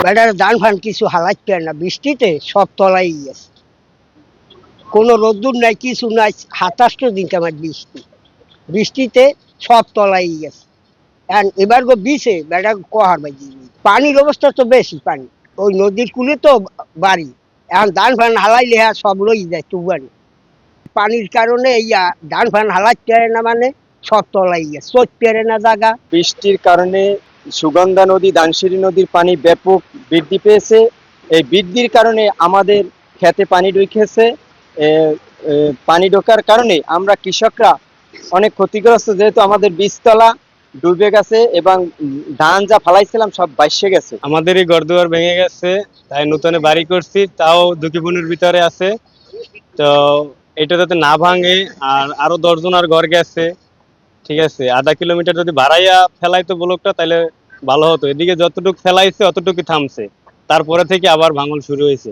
Better ধান fun কিছু হালাইতে না, বৃষ্টিতে সব তলাই গেছে, কোনো রোদ্দুর নাই, কিছু নাই। 27 দিন আমার বৃষ্টিতে সব তলাই গেছে। এবার গো বিছে বেটা কহার বাজি, পানির অবস্থা তো বেশি, পানি ওই নদীর কূলে তো বাড়ি। এখন ধান ফান হালাইলে সব লই যায় তুবানি, পানির কারণে ইয়া ধান ফান হালাইতে পারে না, মানে সব তলাই গেছে, চোখ পেরে না জায়গা। বৃষ্টির কারণে সুগন্ধা নদী, দানশিরি নদীর পানি ব্যাপক বৃদ্ধি পেয়েছে। এই বৃদ্ধির কারণে আমাদের খেতে পানি ঢুকেছে। পানি ঢোকার কারণে আমরা কৃষকরা অনেক ক্ষতিগ্রস্ত, যেহেতু আমাদের বীজতলা ডুবে গেছে এবং ধান যা ফালাইছিলাম সব ভাসে গেছে। আমাদের এই ঘরদুয়ার ভেঙে গেছে, তাই নতুন বাড়ি করছি, তাও ঝুঁকিপূর্ণের ভিতরে আছে। তো এটা যাতে না ভাঙে, আর আরো 10 জনের ঘর গেছে, ঠিক আছে। আধা কিলোমিটার যদি বাড়াইয়া ফেলাইতো ব্লকটা, তাহলে ভালো হতো। এদিকে যতটুকু ফেলাইছে অতটুকু থামছে, তারপরে থেকে আবার ভাঙন শুরু হয়েছে।